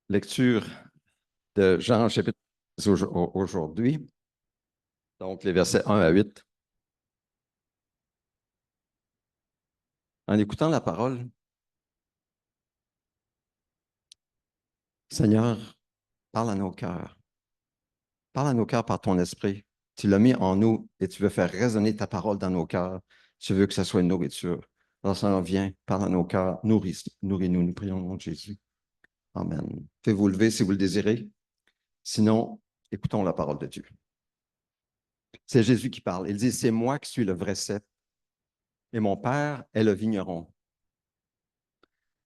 Lecture de Jean chapitre 10 aujourd'hui, donc les versets 1 à 8. En écoutant la parole, Seigneur, parle à nos cœurs. Parle à nos cœurs par ton esprit. Tu l'as mis en nous et tu veux faire résonner ta parole dans nos cœurs. Tu veux que ce soit une nourriture. Alors, Seigneur, viens, parle à nos cœurs, nourris-nous. Nous prions au nom de Jésus. Amen. Faites-vous lever si vous le désirez. Sinon, écoutons la parole de Dieu. C'est Jésus qui parle. Il dit, c'est moi qui suis le vrai cep et mon Père est le vigneron.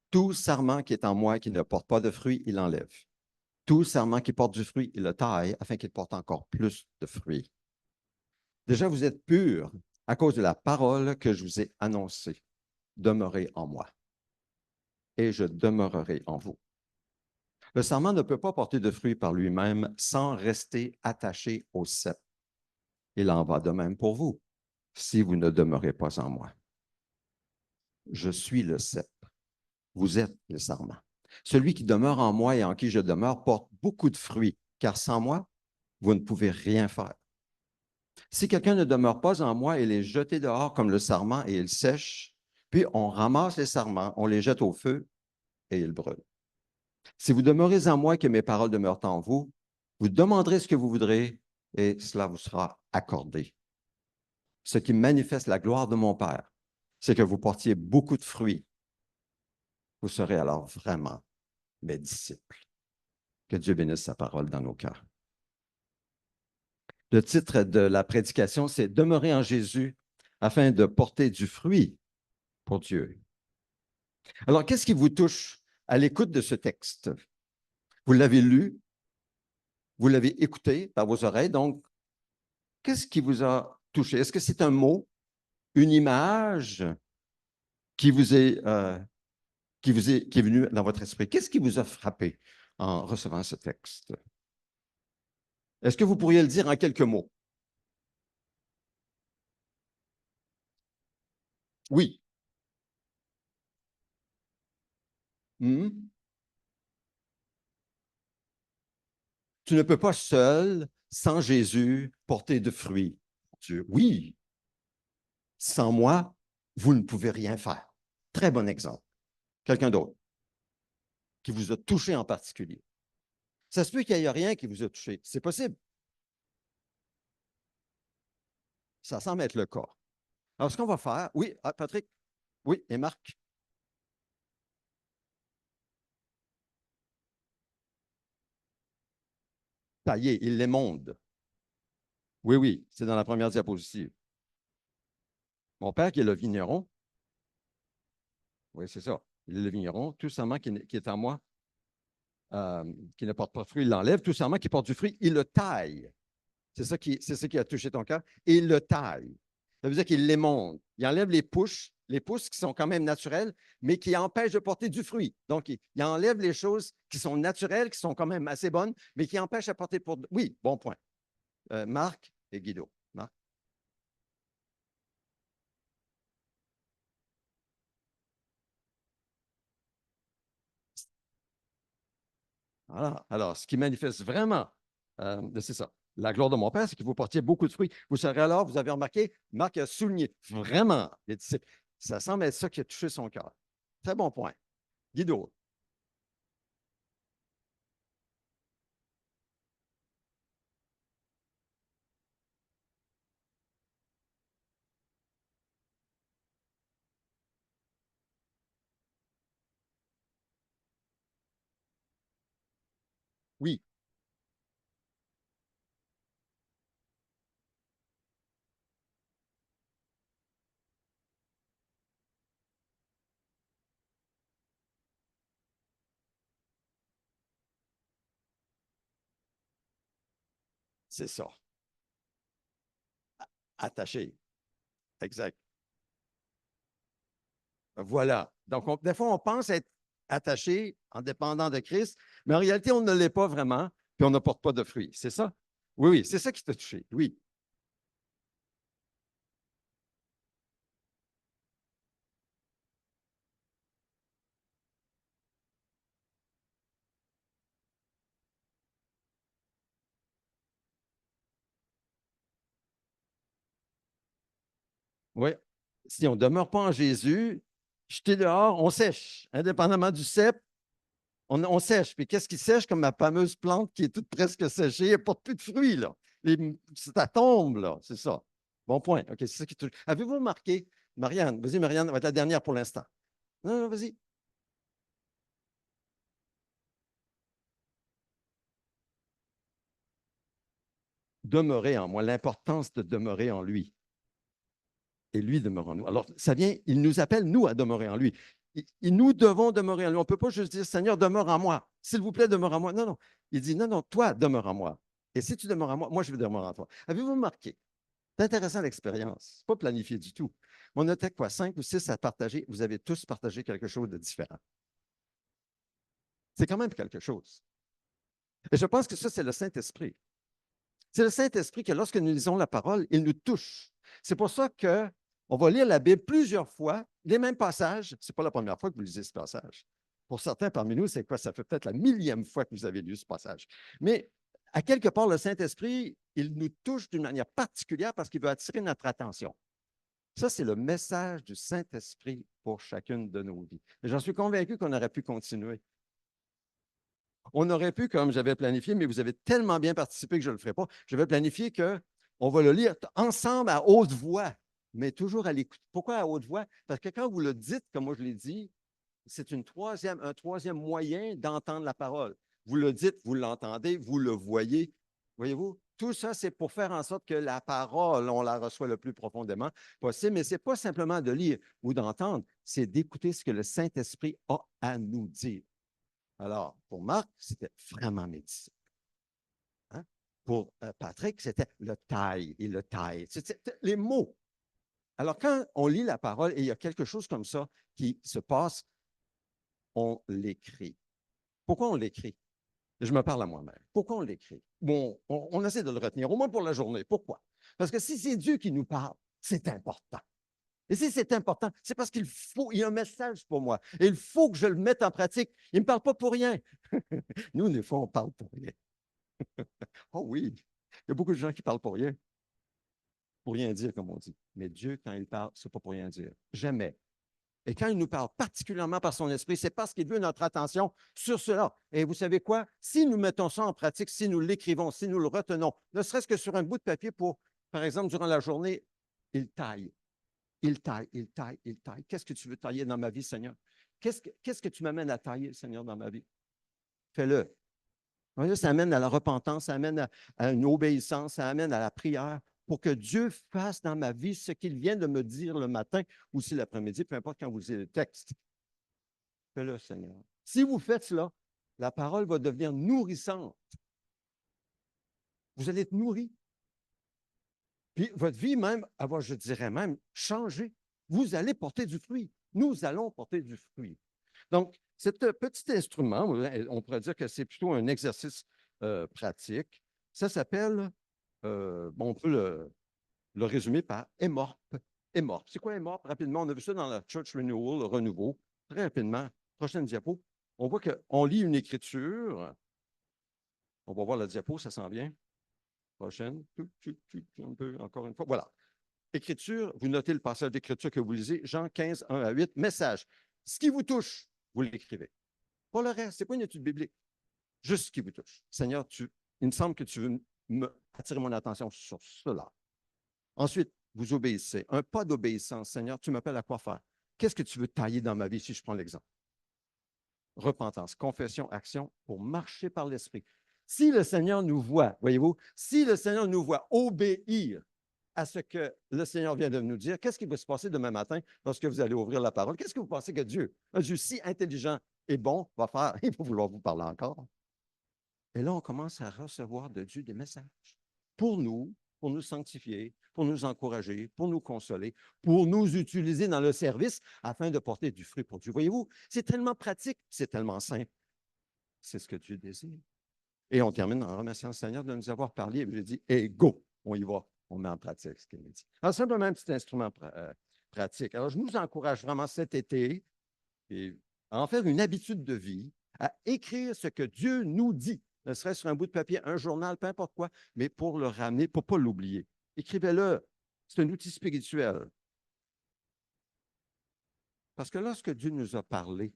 Tout sarment qui est en moi qui ne porte pas de fruit, il enlève. Tout sarment qui porte du fruit, il le taille afin qu'il porte encore plus de fruits. Déjà, vous êtes purs à cause de la parole que je vous ai annoncée. Demeurez en moi et je demeurerai en vous. Le sarment ne peut pas porter de fruit par lui-même sans rester attaché au cep. Il en va de même pour vous, si vous ne demeurez pas en moi. Je suis le cep. Vous êtes le sarment. Celui qui demeure en moi et en qui je demeure porte beaucoup de fruits, car sans moi, vous ne pouvez rien faire. Si quelqu'un ne demeure pas en moi, il est jeté dehors comme le sarment et il sèche, puis on ramasse les sarments, on les jette au feu et ils brûlent. Si vous demeurez en moi et que mes paroles demeurent en vous, vous demanderez ce que vous voudrez et cela vous sera accordé. Ce qui manifeste la gloire de mon Père, c'est que vous portiez beaucoup de fruits. Vous serez alors vraiment mes disciples. Que Dieu bénisse sa parole dans nos cœurs. Le titre de la prédication, c'est Demeurer en Jésus afin de porter du fruit pour Dieu. Alors, qu'est-ce qui vous touche à l'écoute de ce texte? Vous l'avez lu, vous l'avez écouté par vos oreilles, donc qu'est-ce qui vous a touché? Est-ce que c'est un mot, une image qui vous est, qui est venue dans votre esprit? Qu'est-ce qui vous a frappé en recevant ce texte? Est-ce que vous pourriez le dire en quelques mots? Oui. Hmm? Tu ne peux pas seul, sans Jésus, porter de fruits. Dieu, oui, sans moi, vous ne pouvez rien faire. Très bon exemple. Quelqu'un d'autre qui vous a touché en particulier. Ça se peut qu'il n'y ait rien qui vous a touché. C'est possible. Ça semble être le cas. Alors, ce qu'on va faire, oui, Patrick, oui, et Marc, taillé, il l'émonde. Oui, oui, c'est dans la première diapositive. Mon père, qui est le vigneron, oui, c'est ça. Il est le vigneron, tout simplement qui est en moi, qui ne porte pas de fruit, il l'enlève. Tout simplement qui porte du fruit, il le taille. C'est ça qui a touché ton cœur. Et il le taille. Ça veut dire qu'il l'émonde. Il enlève les pousses qui sont quand même naturelles, mais qui empêchent de porter du fruit. Donc, il enlève les choses qui sont naturelles, qui sont quand même assez bonnes, mais qui empêchent de porter pour. Oui, bon point. Marc et Guido. Marc. Voilà. Alors, ce qui manifeste vraiment, c'est ça. La gloire de mon Père, c'est que vous portiez beaucoup de fruits. Vous serez alors, vous avez remarqué, Marc a souligné vraiment les disciples. Ça semble être ça qui a touché son cœur. Très bon point. Guido. Oui, c'est ça. Attaché. Exact. Voilà. Donc, des fois, on pense être attaché en dépendant de Christ, mais en réalité, on ne l'est pas vraiment, puis on ne porte pas de fruits. C'est ça? Oui, oui, c'est ça qui t'a touché. Oui. Oui. Si on ne demeure pas en Jésus, jeté dehors, on sèche. Indépendamment du cep, on sèche. Puis qu'est-ce qui sèche comme ma fameuse plante qui est toute presque séchée? Elle ne porte plus de fruits, là. Ça tombe, là. C'est ça. Bon point. OK, c'est ça qui touche. Avez-vous remarqué, Marianne, vas-y, Marianne, va être la dernière pour l'instant. Non, non, vas-y. Demeurer en moi, l'importance de demeurer en lui. Et lui demeure en nous. Alors, ça vient, il nous appelle, nous, à demeurer en lui. Nous devons demeurer en lui. On ne peut pas juste dire, Seigneur, demeure en moi. S'il vous plaît, demeure en moi. Non, non. Il dit, non, non, toi, demeure en moi. Et si tu demeures en moi, moi, je vais demeurer en toi. Avez-vous remarqué? C'est intéressant l'expérience. Ce n'est pas planifié du tout. On était quoi, 5 ou 6 à partager. Vous avez tous partagé quelque chose de différent. C'est quand même quelque chose. Et je pense que ça, c'est le Saint-Esprit. C'est le Saint-Esprit que lorsque nous lisons la parole, il nous touche. C'est pour ça qu'on va lire la Bible plusieurs fois, les mêmes passages. Ce n'est pas la première fois que vous lisez ce passage. Pour certains parmi nous, c'est quoi? Ça fait peut-être la millième fois que vous avez lu ce passage. Mais à quelque part, le Saint-Esprit, il nous touche d'une manière particulière parce qu'il veut attirer notre attention. Ça, c'est le message du Saint-Esprit pour chacune de nos vies. Et j'en suis convaincu qu'on aurait pu continuer. On aurait pu, comme j'avais planifié, mais vous avez tellement bien participé que je ne le ferai pas. J'avais planifié qu'on va le lire ensemble à haute voix, mais toujours à l'écoute. Pourquoi à haute voix? Parce que quand vous le dites, comme moi je l'ai dit, c'est un troisième moyen d'entendre la parole. Vous le dites, vous l'entendez, vous le voyez. Voyez-vous? Tout ça, c'est pour faire en sorte que la parole, on la reçoit le plus profondément possible, mais ce n'est pas simplement de lire ou d'entendre, c'est d'écouter ce que le Saint-Esprit a à nous dire. Alors, pour Marc, c'était vraiment médecin. Hein? Pour Patrick, c'était le taille et le taille. C'était les mots. Alors, quand on lit la parole et il y a quelque chose comme ça qui se passe, on l'écrit. Pourquoi on l'écrit? Je me parle à moi-même. Pourquoi on l'écrit? Bon, on essaie de le retenir, au moins pour la journée. Pourquoi? Parce que si c'est Dieu qui nous parle, c'est important. Et si c'est important, c'est parce il y a un message pour moi. Et il faut que je le mette en pratique. Il ne me parle pas pour rien. Nous, des fois, on parle pour rien. Oh oui, il y a beaucoup de gens qui parlent pour rien dire, comme on dit. Mais Dieu, quand il parle, ce n'est pas pour rien dire. Jamais. Et quand il nous parle particulièrement par son esprit, c'est parce qu'il veut notre attention sur cela. Et vous savez quoi? Si nous mettons ça en pratique, si nous l'écrivons, si nous le retenons, ne serait-ce que sur un bout de papier pour, par exemple, durant la journée, il taille, il taille, il taille, il taille. Qu'est-ce que tu veux tailler dans ma vie, Seigneur? Qu'est-ce que tu m'amènes à tailler, Seigneur, dans ma vie? Fais-le. Ça amène à la repentance, ça amène à une obéissance, ça amène à la prière pour que Dieu fasse dans ma vie ce qu'il vient de me dire le matin ou si l'après-midi, peu importe quand vous lisez le texte. Fais-le, Seigneur. Si vous faites cela, la parole va devenir nourrissante. Vous allez être nourri. Puis votre vie même, elle va, je dirais même, changer. Vous allez porter du fruit. Nous allons porter du fruit. Donc, ce petit instrument, on pourrait dire que c'est plutôt un exercice pratique. Ça s'appelle, on peut le résumer par émorpe. Émorpe. C'est quoi émorpe? Rapidement, on a vu ça dans la Church Renewal, le renouveau. Très rapidement, prochaine diapo. On voit qu'on lit une écriture. On va voir la diapo, ça s'en vient. Prochaine. Un peu, encore une fois. Voilà. Écriture, vous notez le passage d'écriture que vous lisez, Jean 15, 1 à 8, message. Ce qui vous touche, vous l'écrivez. Pas le reste, ce n'est pas une étude biblique. Juste ce qui vous touche. Seigneur, il me semble que tu veux attirer mon attention sur cela. Ensuite, vous obéissez. Un pas d'obéissance. Seigneur, tu m'appelles à quoi faire? Qu'est-ce que tu veux tailler dans ma vie si je prends l'exemple? Repentance, confession, action pour marcher par l'Esprit. Si le Seigneur nous voit, voyez-vous, si le Seigneur nous voit obéir à ce que le Seigneur vient de nous dire, qu'est-ce qui va se passer demain matin lorsque vous allez ouvrir la parole? Qu'est-ce que vous pensez que Dieu, un Dieu si intelligent et bon, va faire? Il va vouloir vous parler encore. Et là, on commence à recevoir de Dieu des messages pour nous sanctifier, pour nous encourager, pour nous consoler, pour nous utiliser dans le service afin de porter du fruit pour Dieu. Voyez-vous, c'est tellement pratique, c'est tellement simple. C'est ce que Dieu désire. Et on termine en remerciant le Seigneur de nous avoir parlé. Et je dis, hey, go, on y va, on met en pratique ce qu'il nous dit. Alors, simplement un petit instrument pratique. Alors, je nous encourage vraiment cet été et à en faire une habitude de vie, à écrire ce que Dieu nous dit, ne serait-ce sur un bout de papier, un journal, peu importe quoi, mais pour le ramener, pour ne pas l'oublier. Écrivez-le. C'est un outil spirituel. Parce que lorsque Dieu nous a parlé,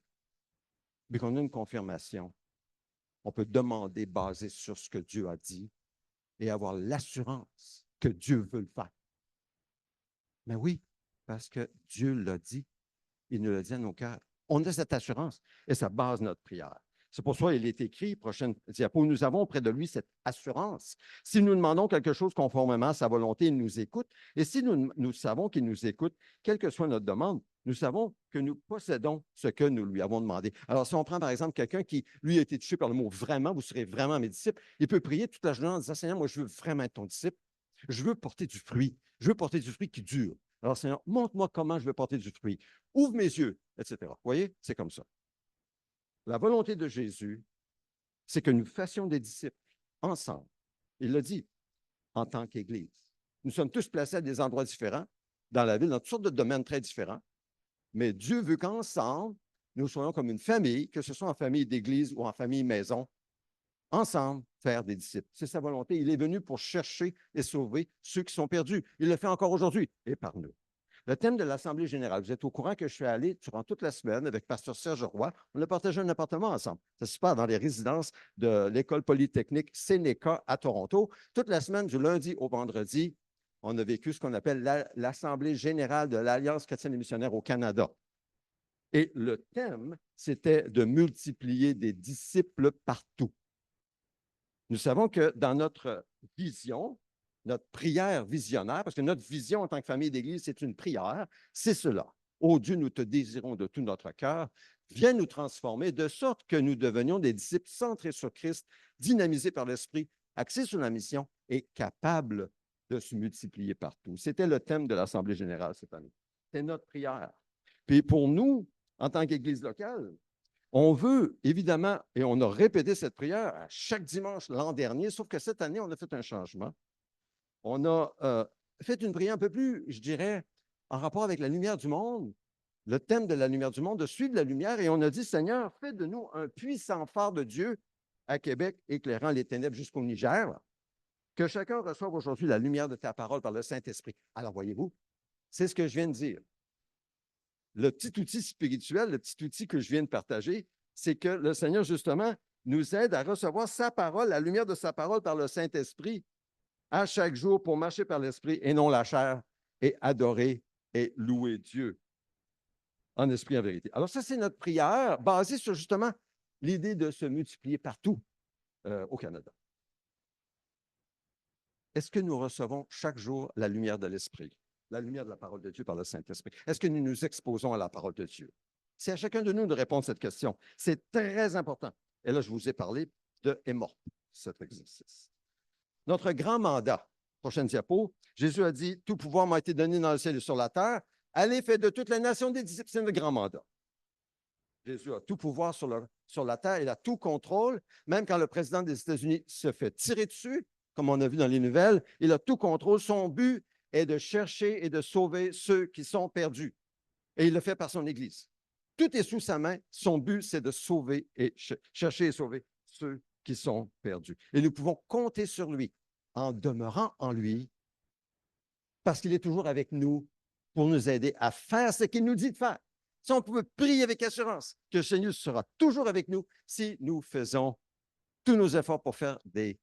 et qu'on a une confirmation, on peut demander basé sur ce que Dieu a dit et avoir l'assurance que Dieu veut le faire. Mais oui, parce que Dieu l'a dit, il nous l'a dit à nos cœurs. On a cette assurance et ça base notre prière. C'est pour ça qu'il est écrit, prochaine diapo, nous avons auprès de lui cette assurance. Si nous demandons quelque chose conformément à sa volonté, il nous écoute. Et si nous savons qu'il nous écoute, quelle que soit notre demande, nous savons que nous possédons ce que nous lui avons demandé. Alors, si on prend par exemple quelqu'un qui, lui, a été touché par le mot vraiment, vous serez vraiment mes disciples, il peut prier toute la journée en disant, Seigneur, moi, je veux vraiment être ton disciple. Je veux porter du fruit. Je veux porter du fruit qui dure. Alors, Seigneur, montre-moi comment je veux porter du fruit. Ouvre mes yeux, etc. Vous voyez, c'est comme ça. La volonté de Jésus, c'est que nous fassions des disciples ensemble. Il l'a dit, en tant qu'Église. Nous sommes tous placés à des endroits différents dans la ville, dans toutes sortes de domaines très différents. Mais Dieu veut qu'ensemble, nous soyons comme une famille, que ce soit en famille d'église ou en famille maison, ensemble faire des disciples. C'est sa volonté. Il est venu pour chercher et sauver ceux qui sont perdus. Il le fait encore aujourd'hui et par nous. Le thème de l'Assemblée générale, vous êtes au courant que je suis allé durant toute la semaine avec Pasteur Serge Roy. On a partagé un appartement ensemble. Ça se passe dans les résidences de l'École polytechnique Sénéca à Toronto. Toute la semaine, du lundi au vendredi, on a vécu ce qu'on appelle l'Assemblée générale de l'Alliance chrétienne et missionnaire au Canada. Et le thème, c'était de multiplier des disciples partout. Nous savons que dans notre vision, notre prière visionnaire, parce que notre vision en tant que famille d'Église, c'est une prière, c'est cela. Ô Dieu, nous te désirons de tout notre cœur. Viens nous transformer de sorte que nous devenions des disciples centrés sur Christ, dynamisés par l'Esprit, axés sur la mission et capables de se multiplier partout. C'était le thème de l'Assemblée générale cette année. C'est notre prière. Puis pour nous, en tant qu'Église locale, on veut, évidemment, et on a répété cette prière à chaque dimanche l'an dernier, sauf que cette année, on a fait un changement. On a fait une prière un peu plus, je dirais, en rapport avec la lumière du monde, le thème de la lumière du monde, de suivre la lumière, et on a dit, Seigneur, fais de nous un puissant phare de Dieu à Québec, éclairant les ténèbres jusqu'au Niger, que chacun reçoive aujourd'hui la lumière de ta parole par le Saint-Esprit. Alors, voyez-vous, c'est ce que je viens de dire. Le petit outil spirituel, le petit outil que je viens de partager, c'est que le Seigneur, justement, nous aide à recevoir sa parole, la lumière de sa parole par le Saint-Esprit, à chaque jour pour marcher par l'Esprit et non la chair, et adorer et louer Dieu en esprit et en vérité. Alors ça, c'est notre prière basée sur justement l'idée de se multiplier partout au Canada. Est-ce que nous recevons chaque jour la lumière de l'Esprit, la lumière de la parole de Dieu par le Saint-Esprit? Est-ce que nous nous exposons à la parole de Dieu? C'est à chacun de nous de répondre à cette question. C'est très important. Et là, je vous ai parlé de « est morte », cet exercice. Notre grand mandat, prochaine diapo, Jésus a dit « Tout pouvoir m'a été donné dans le ciel et sur la terre. Allez, faites de toute la nation des disciples. » C'est le grand mandat. Jésus a tout pouvoir sur la terre, il a tout contrôle. Même quand le président des États-Unis se fait tirer dessus, comme on a vu dans les nouvelles, il a tout contrôle. Son but est de chercher et de sauver ceux qui sont perdus. Et il le fait par son Église. Tout est sous sa main. Son but, c'est de sauver et chercher et sauver ceux qui sont perdus. Et nous pouvons compter sur lui en demeurant en lui parce qu'il est toujours avec nous pour nous aider à faire ce qu'il nous dit de faire. Si on peut prier avec assurance que le Seigneur sera toujours avec nous si nous faisons tous nos efforts pour faire des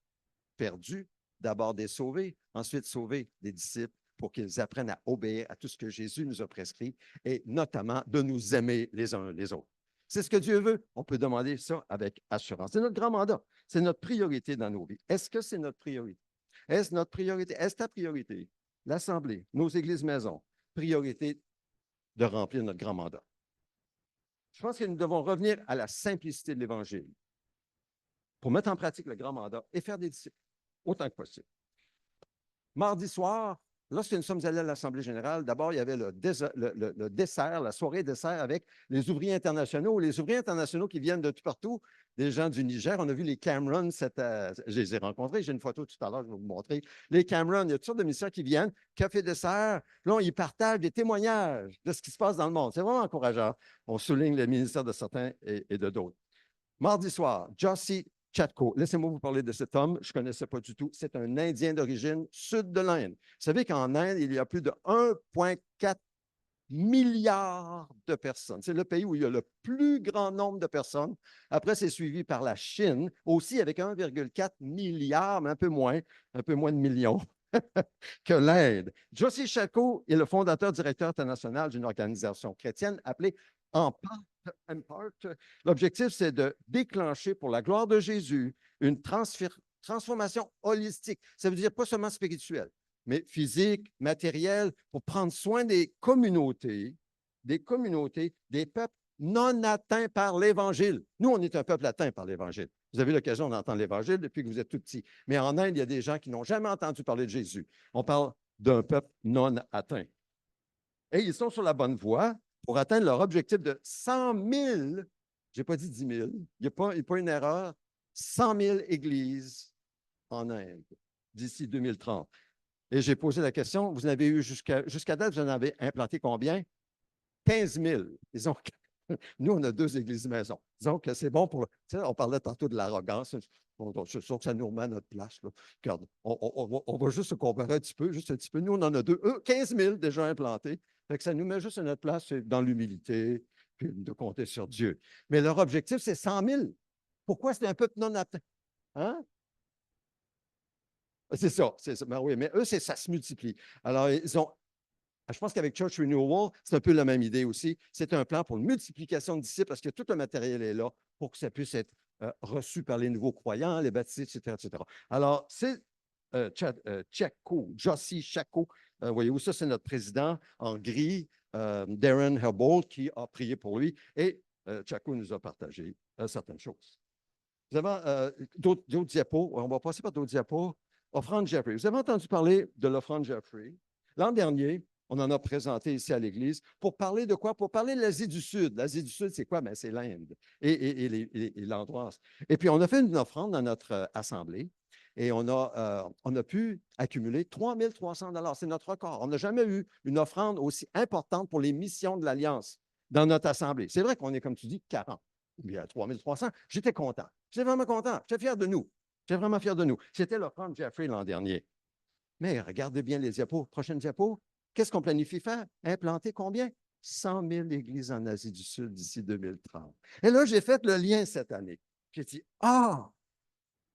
perdus, d'abord des sauvés, ensuite sauver des disciples pour qu'ils apprennent à obéir à tout ce que Jésus nous a prescrit et notamment de nous aimer les uns les autres. C'est ce que Dieu veut. On peut demander ça avec assurance. C'est notre grand mandat. C'est notre priorité dans nos vies. Est-ce que c'est notre priorité? Est-ce notre priorité? Est-ce ta priorité? L'Assemblée, nos églises maisons, priorité de remplir notre grand mandat. Je pense que nous devons revenir à la simplicité de l'Évangile pour mettre en pratique le grand mandat et faire des disciples autant que possible. Mardi soir, lorsque nous sommes allés à l'Assemblée générale, d'abord, il y avait le dessert, la soirée dessert avec les ouvriers internationaux. Les ouvriers internationaux qui viennent de tout partout, des gens du Niger. On a vu les Cameron, je les ai rencontrés. J'ai une photo tout à l'heure, je vais vous montrer. Les Cameron, il y a toutes sortes de missions qui viennent. Café dessert, là, ils partagent des témoignages de ce qui se passe dans le monde. C'est vraiment encourageant. On souligne le ministère de certains et de d'autres. Mardi soir, Jossie Chatko. Laissez-moi vous parler de cet homme. Je ne connaissais pas du tout. C'est un Indien d'origine sud de l'Inde. Vous savez qu'en Inde, il y a plus de 1,4 milliards de personnes. C'est le pays où il y a le plus grand nombre de personnes. Après, c'est suivi par la Chine, aussi avec 1,4 milliard, mais un peu moins de millions que l'Inde. Joshi Chacko est le fondateur directeur international d'une organisation chrétienne appelée Empart. L'objectif, c'est de déclencher pour la gloire de Jésus une transformation holistique. Ça veut dire pas seulement spirituelle, mais physique, matérielle, pour prendre soin des communautés, des peuples non atteints par l'Évangile. Nous, on est un peuple atteint par l'Évangile. Vous avez l'occasion d'entendre l'Évangile depuis que vous êtes tout petit. Mais en Inde, il y a des gens qui n'ont jamais entendu parler de Jésus. On parle d'un peuple non atteint. Et ils sont sur la bonne voie pour atteindre leur objectif de 100 000, je n'ai pas dit 10 000, il n'y a pas une erreur, 100 000 églises en Inde d'ici 2030. Et j'ai posé la question, vous en avez eu jusqu'à date, vous en avez implanté combien? 15 000. Disons que nous, on a 2 églises maison. Disons que c'est bon pour. Tu sais, on parlait tantôt de l'arrogance. Je suis sûr que ça nous remet à notre place. Là. Regarde, on va juste se comparer un petit peu, juste un petit peu. Nous, on en a 2, 15 000 déjà implantés. Fait que ça nous met juste à notre place dans l'humilité, puis de compter sur Dieu. Mais leur objectif, c'est 100 000. Pourquoi c'est un peuple non atteint? Hein? C'est ça, c'est ça. Ben oui, mais eux, ça se multiplie. Alors, je pense qu'avec Church Renewal, c'est un peu la même idée aussi. C'est un plan pour une multiplication de disciples parce que tout le matériel est là pour que ça puisse être reçu par les nouveaux croyants, les baptisés, etc., etc. Alors, c'est Joshi Chacko. Voyez-vous, ça, c'est notre président en gris, Darren Herbold, qui a prié pour lui. Et Chacko nous a partagé certaines choses. Vous avez d'autres diapos. On va passer par d'autres diapos. Offrande Jeffrey. Vous avez entendu parler de l'offrande Jeffrey. L'an dernier, on en a présenté ici à l'Église pour parler de quoi? Pour parler de l'Asie du Sud. L'Asie du Sud, c'est quoi? Ben, c'est l'Inde et l'Andoise. Et puis, on a fait une offrande dans notre assemblée et on a pu accumuler 3 300 $. C'est notre record. On n'a jamais eu une offrande aussi importante pour les missions de l'Alliance dans notre assemblée. C'est vrai qu'on est, comme tu dis, 40. Il y a 3 300. J'étais content. J'étais vraiment content. J'étais fier de nous. J'étais vraiment fier de nous. C'était l'offrande Jeffrey l'an dernier. Mais regardez bien les diapos. Prochaine diapo. Qu'est-ce qu'on planifie faire? Implanter combien? 100 000 églises en Asie du Sud d'ici 2030. Et là, j'ai fait le lien cette année. J'ai dit,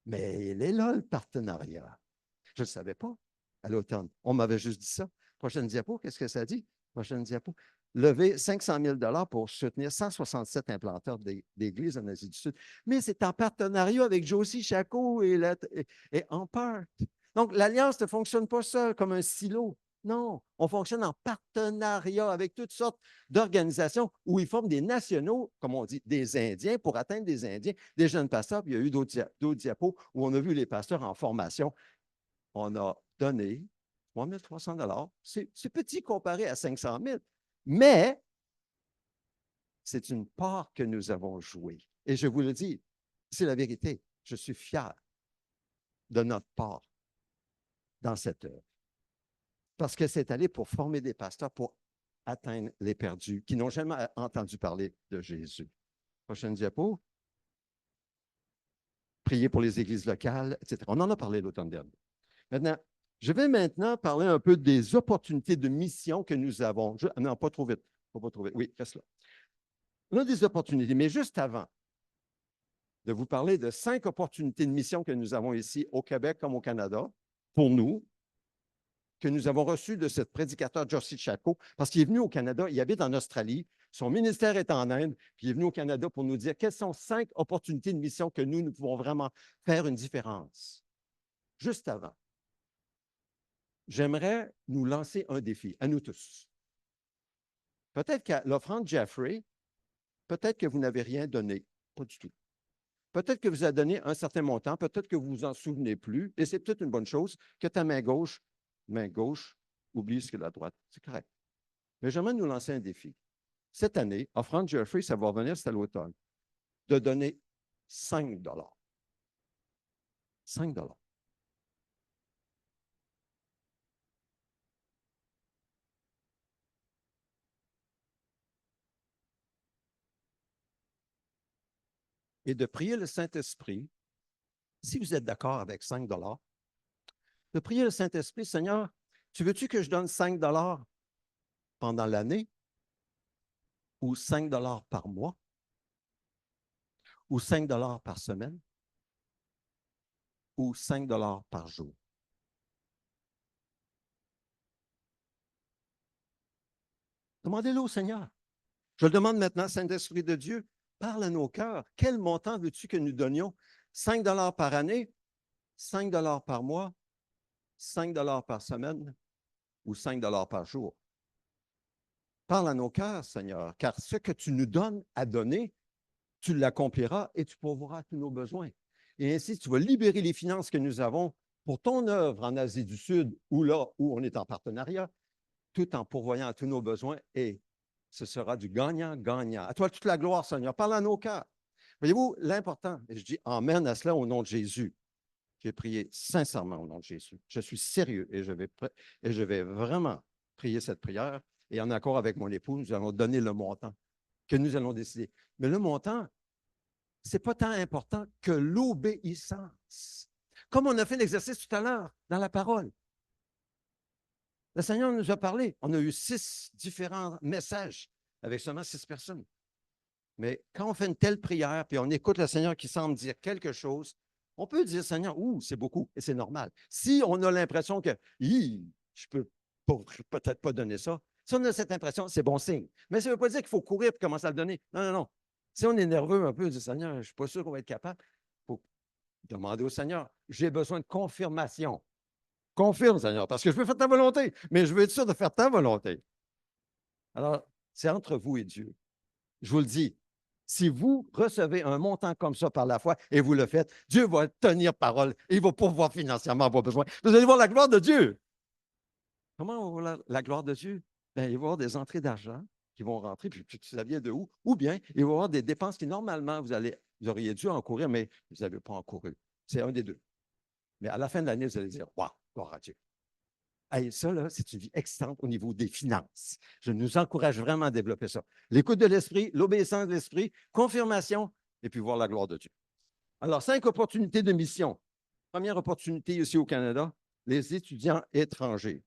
mais il est là le partenariat. Je ne le savais pas à l'automne. On m'avait juste dit ça. Prochaine diapo, qu'est-ce que ça dit? Prochaine diapo. Lever 500 000 $ pour soutenir 167 implanteurs d'églises en Asie du Sud. Mais c'est en partenariat avec Joshi Chacko et Empart. Donc, l'Alliance ne fonctionne pas seule comme un silo. Non, on fonctionne en partenariat avec toutes sortes d'organisations où ils forment des nationaux, comme on dit, des Indiens, pour atteindre des Indiens, des jeunes pasteurs. Puis il y a eu d'autres diapos où on a vu les pasteurs en formation. On a donné 3 300 $. C'est petit comparé à 500 000, mais c'est une part que nous avons jouée. Et je vous le dis, c'est la vérité. Je suis fier de notre part dans cette œuvre. Parce que c'est allé pour former des pasteurs, pour atteindre les perdus qui n'ont jamais entendu parler de Jésus. Prochaine diapo. Prier pour les églises locales, etc. On en a parlé l'automne dernier. Maintenant, je vais maintenant parler un peu des opportunités de mission que nous avons. Non, pas trop vite. Pas trop vite. Oui, reste là. On a des opportunités, mais juste avant de vous parler de 5 opportunités de mission que nous avons ici au Québec comme au Canada, pour nous, que nous avons reçues de ce prédicateur Joshi Chacko, parce qu'il est venu au Canada, il habite en Australie, son ministère est en Inde, puis il est venu au Canada pour nous dire quelles sont 5 opportunités de mission que nous pouvons vraiment faire une différence. Juste avant, j'aimerais nous lancer un défi, à nous tous. Peut-être qu'à l'offrande Jeffrey, peut-être que vous n'avez rien donné, pas du tout. Peut-être que vous avez donné un certain montant, peut-être que vous ne vous en souvenez plus, et c'est peut-être une bonne chose que ta main gauche, oublie ce que la droite. C'est correct. Mais j'aimerais nous lancer un défi. Cette année, offrande Jeffrey, ça va revenir, c'est à l'automne, de donner 5 $. 5 $. Et de prier le Saint-Esprit, si vous êtes d'accord avec 5 $, de prier le Saint-Esprit, Seigneur, tu veux-tu que je donne 5 $ pendant l'année ou 5 par mois, ou 5 par semaine, ou 5 par jour. Demandez-le au Seigneur. Je le demande maintenant, Saint-Esprit de Dieu, parle à nos cœurs. Quel montant veux-tu que nous donnions? 5 par année, 5 par mois, 5 par semaine ou 5 par jour? Parle à nos cœurs, Seigneur, car ce que tu nous donnes à donner, tu l'accompliras et tu pourvoiras tous nos besoins. Et ainsi, tu vas libérer les finances que nous avons pour ton œuvre en Asie du Sud ou là où on est en partenariat, tout en pourvoyant à tous nos besoins et ce sera du gagnant-gagnant. À toi toute la gloire, Seigneur. Parle à nos cœurs. Voyez-vous, l'important, et je dis amen à cela au nom de Jésus. J'ai prié sincèrement au nom de Jésus. Je suis sérieux et je vais vraiment prier cette prière. Et en accord avec mon époux, nous allons donner le montant que nous allons décider. Mais le montant, ce n'est pas tant important que l'obéissance. Comme on a fait l'exercice tout à l'heure dans la parole. Le Seigneur nous a parlé. On a eu 6 différents messages avec seulement 6 personnes. Mais quand on fait une telle prière, puis on écoute le Seigneur qui semble dire quelque chose, on peut dire, Seigneur, ouh, c'est beaucoup, et c'est normal. Si on a l'impression que, je peux peut-être pas donner ça, si on a cette impression, c'est bon signe. Mais ça ne veut pas dire qu'il faut courir pour commencer à le donner. Non, non, non. Si on est nerveux un peu, on dit, Seigneur, je ne suis pas sûr qu'on va être capable, il faut demander au Seigneur, j'ai besoin de confirmation. Confirme, Seigneur, parce que je veux faire ta volonté, mais je veux être sûr de faire ta volonté. Alors, c'est entre vous et Dieu. Je vous le dis, si vous recevez un montant comme ça par la foi et vous le faites, Dieu va tenir parole et il va pourvoir financièrement vos besoins. Vous allez voir la gloire de Dieu. Comment on va voir la gloire de Dieu? Bien, il va y avoir des entrées d'argent qui vont rentrer, puis ça vient de où? Ou bien, il va y avoir des dépenses qui, normalement, vous auriez dû encourir, mais vous n'avez pas encouru. C'est un des deux. Mais à la fin de l'année, vous allez dire, waouh, gloire à Dieu. Hey, ça, là, c'est une vie excellente au niveau des finances. Je nous encourage vraiment à développer ça. L'écoute de l'esprit, l'obéissance de l'esprit, confirmation, et puis voir la gloire de Dieu. Alors, 5 opportunités de mission. Première opportunité ici au Canada, les étudiants étrangers.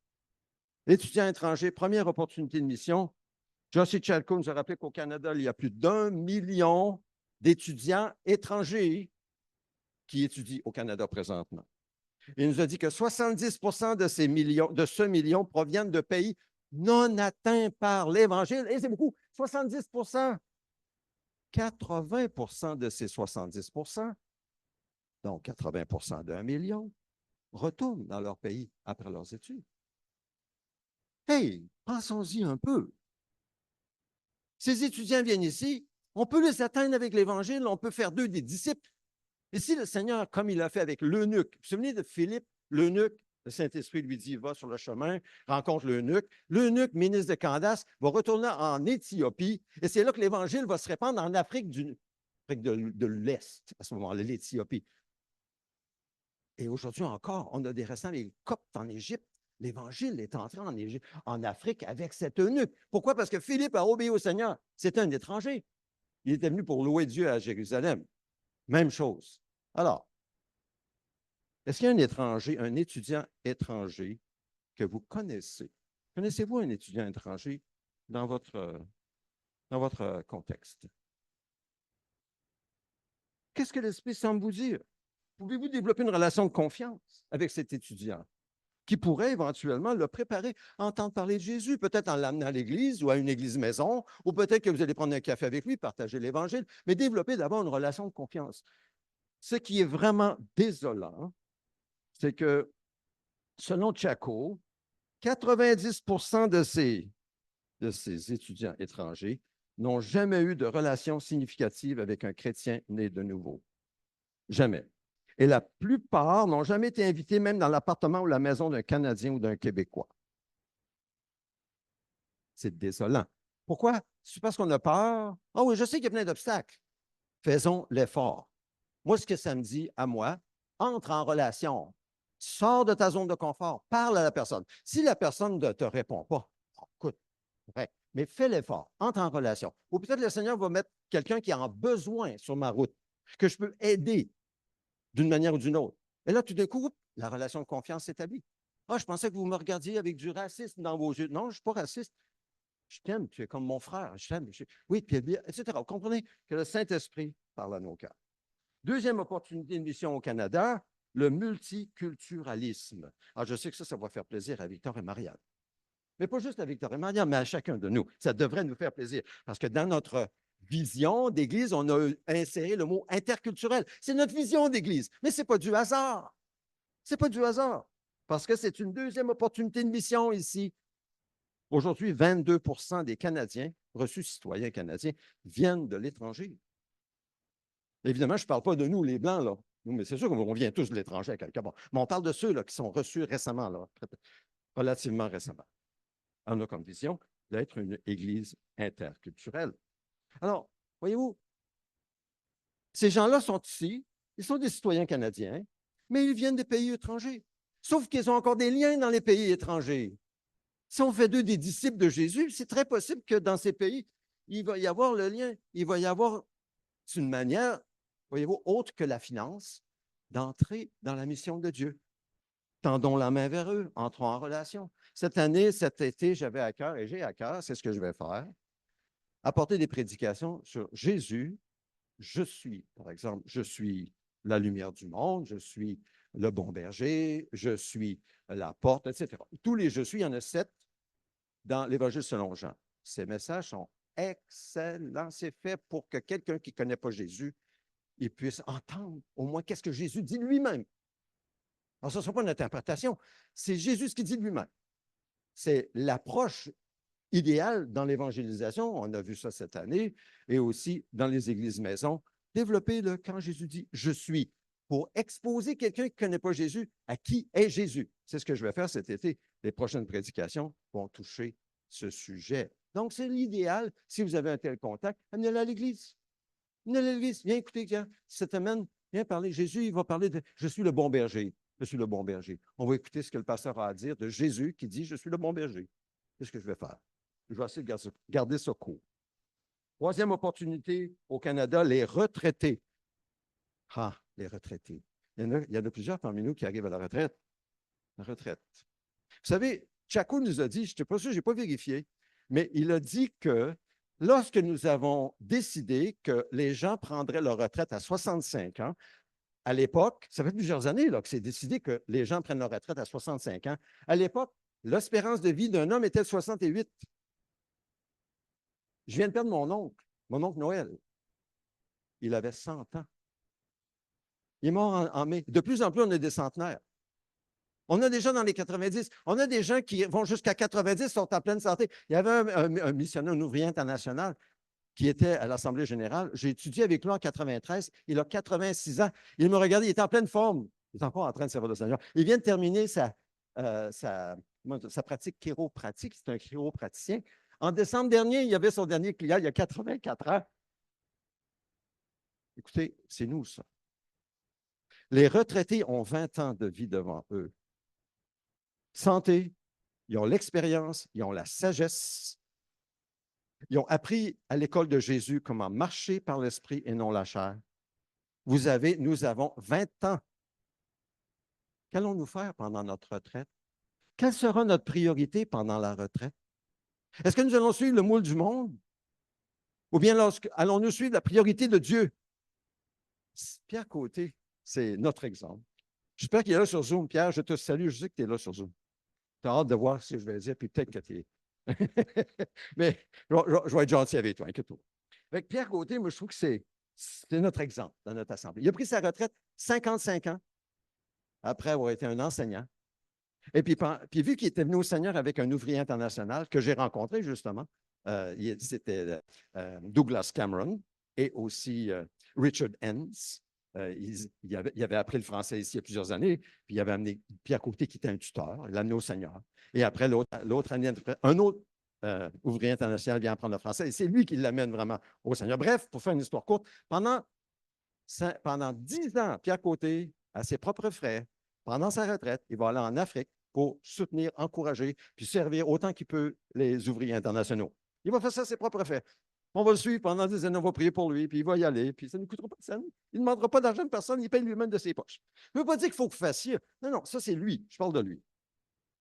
Étudiants étrangers, première opportunité de mission. Josie Chalco nous a rappelé qu'au Canada, il y a plus d'1 million d'étudiants étrangers qui étudient au Canada présentement. Il nous a dit que 70 de ce million proviennent de pays non atteints par l'Évangile. Et c'est beaucoup, 70 80 de ces 70 donc 80 d'1 million, retournent dans leur pays après leurs études. Hey, pensons-y un peu. Ces étudiants viennent ici, on peut les atteindre avec l'Évangile, on peut faire d'eux des disciples. Et si le Seigneur, comme il l'a fait avec l'eunuque, vous vous souvenez de Philippe, l'eunuque, le Saint-Esprit lui dit, va sur le chemin, rencontre l'eunuque. L'eunuque, ministre de Candace, va retourner en Éthiopie. Et c'est là que l'Évangile va se répandre en Afrique de l'Est, à ce moment-là, l'Éthiopie. Et aujourd'hui encore, on a des restants des Coptes en Égypte. L'Évangile est entré en Afrique avec cet eunuque. Pourquoi? Parce que Philippe a obéi au Seigneur. C'était un étranger. Il était venu pour louer Dieu à Jérusalem. Même chose. Alors, est-ce qu'il y a un étranger, un étudiant étranger que vous connaissez? Connaissez-vous un étudiant étranger dans votre contexte? Qu'est-ce que l'Esprit semble vous dire? Pouvez-vous développer une relation de confiance avec cet étudiant qui pourrait éventuellement le préparer à entendre parler de Jésus, peut-être en l'amenant à l'église ou à une église maison, ou peut-être que vous allez prendre un café avec lui, partager l'Évangile, mais développer d'abord une relation de confiance. Ce qui est vraiment désolant, c'est que, selon Chaco, 90 de ces étudiants étrangers n'ont jamais eu de relation significative avec un chrétien né de nouveau. Jamais. Et la plupart n'ont jamais été invités même dans l'appartement ou la maison d'un Canadien ou d'un Québécois. C'est désolant. Pourquoi? C'est parce qu'on a peur. Ah oui, je sais qu'il y a plein d'obstacles. Faisons l'effort. Moi, ce que ça me dit à moi, entre en relation. Sors de ta zone de confort. Parle à la personne. Si la personne ne te répond pas, écoute, correct, mais fais l'effort. Entre en relation. Ou peut-être le Seigneur va mettre quelqu'un qui a besoin sur ma route, que je peux aider d'une manière ou d'une autre. Et là, tout d'un coup, la relation de confiance s'établit. Ah, je pensais que vous me regardiez avec du racisme dans vos yeux. Non, je ne suis pas raciste. Je t'aime, tu es comme mon frère, je t'aime. Oui, puis, etc. Vous comprenez que le Saint-Esprit parle à nos cœurs. Deuxième opportunité de mission au Canada, le multiculturalisme. Alors, je sais que ça va faire plaisir à Victor et Marianne. Mais pas juste à Victor et Marianne, mais à chacun de nous. Ça devrait nous faire plaisir. Parce que dans notre vision d'Église, on a inséré le mot interculturel. C'est notre vision d'Église, mais ce n'est pas du hasard. Ce n'est pas du hasard. Parce que c'est une deuxième opportunité de mission ici. Aujourd'hui, 22% des Canadiens, reçus citoyens canadiens, viennent de l'étranger. Évidemment, je ne parle pas de nous, les Blancs, là. Mais c'est sûr qu'on vient tous de l'étranger à quelque part. Mais on parle de ceux là, qui sont reçus récemment, là, relativement récemment. On a comme vision d'être une Église interculturelle. Alors, voyez-vous, ces gens-là sont ici, ils sont des citoyens canadiens, mais ils viennent des pays étrangers. Sauf qu'ils ont encore des liens dans les pays étrangers. Si on fait d'eux des disciples de Jésus, c'est très possible que dans ces pays, il va y avoir le lien, il va y avoir une manière, voyez-vous, autre que la finance, d'entrer dans la mission de Dieu. Tendons la main vers eux, entrons en relation. Cette année, cet été, j'avais à cœur, et j'ai à cœur, c'est ce que je vais faire, apporter des prédications sur Jésus. Je suis, par exemple, je suis la lumière du monde, je suis le bon berger, je suis la porte, etc. Tous les je suis, il y en a 7 dans l'Évangile selon Jean. Ces messages sont excellents. C'est fait pour que quelqu'un qui ne connaît pas Jésus, il puisse entendre au moins qu'est-ce que Jésus dit lui-même. Alors, ce ne sera pas une interprétation, c'est Jésus ce qu'il dit lui-même. C'est l'approche idéale dans l'évangélisation. On a vu ça cette année, et aussi dans les églises maisons. Développer le quand Jésus dit « je suis » pour exposer quelqu'un qui ne connaît pas Jésus à qui est Jésus. C'est ce que je vais faire cet été. Les prochaines prédications vont toucher ce sujet. Donc, c'est l'idéal. Si vous avez un tel contact, amenez-le à l'Église. Amenez-le à l'Église. Viens écouter, cette semaine, viens parler. Jésus, il va parler de « je suis le bon berger ». Je suis le bon berger. On va écouter ce que le pasteur a à dire de Jésus qui dit « je suis le bon berger ». C'est ce que je vais faire. Je vais essayer de garder ça court. Troisième opportunité au Canada, les retraités. Ah, les retraités. Il y en a plusieurs parmi nous qui arrivent à la retraite. La retraite. Vous savez, Chaco nous a dit, je ne sais pas sûr, je n'ai pas vérifié, mais il a dit que lorsque nous avons décidé que les gens prendraient leur retraite à 65 ans, à l'époque, ça fait plusieurs années là, que c'est décidé que les gens prennent leur retraite à 65 ans. À l'époque, l'espérance de vie d'un homme était de 68. Je viens de perdre mon oncle Noël. Il avait 100 ans. Il est mort en mai. De plus en plus, on a des centenaires. On a des gens dans les 90. On a des gens qui vont jusqu'à 90, sont en pleine santé. Il y avait un missionnaire, un ouvrier international qui était à l'Assemblée générale. J'ai étudié avec lui en 93. Il a 86 ans. Il me regardait, il était en pleine forme. Il est encore en train de servir le Seigneur. Il vient de terminer sa pratique chiropratique. C'est un chiropraticien. En décembre dernier, il y avait son dernier client, il y a 84 ans. Écoutez, c'est nous, ça. Les retraités ont 20 ans de vie devant eux. Santé, ils ont l'expérience, ils ont la sagesse. Ils ont appris à l'école de Jésus comment marcher par l'esprit et non la chair. Nous avons 20 ans. Qu'allons-nous faire pendant notre retraite? Quelle sera notre priorité pendant la retraite? Est-ce que nous allons suivre le moule du monde? Ou bien allons-nous suivre la priorité de Dieu? Pierre Côté, c'est notre exemple. J'espère qu'il est là sur Zoom. Pierre, je te salue. Je sais que tu es là sur Zoom. Tu as hâte de voir ce que je vais dire, puis peut-être que tu es. Mais je vais être gentil avec toi, inquiète-toi. Avec Pierre Côté, moi, je trouve que c'est notre exemple dans notre assemblée. Il a pris sa retraite 55 ans après avoir été un enseignant. Et puis vu qu'il était venu au Seigneur avec un ouvrier international que j'ai rencontré, justement, c'était Douglas Cameron et aussi Richard Enns. Il avait appris le français ici il y a plusieurs années, puis il avait amené Pierre Côté qui était un tuteur, il l'a amené au Seigneur. Et après, l'autre année, un autre ouvrier international vient apprendre le français et c'est lui qui l'amène vraiment au Seigneur. Bref, pour faire une histoire courte, pendant 10 ans, Pierre Côté, à ses propres frais, pendant sa retraite, il va aller en Afrique pour soutenir, encourager, puis servir autant qu'il peut les ouvriers internationaux. Il va faire ça à ses propres frais. On va le suivre pendant des années, on va prier pour lui, puis il va y aller, puis ça ne coûtera pas de scène. Il ne demandera pas d'argent de personne, il paye lui-même de ses poches. Je ne veux pas dire qu'il faut que vous fassiez. Non, non, ça c'est lui, je parle de lui.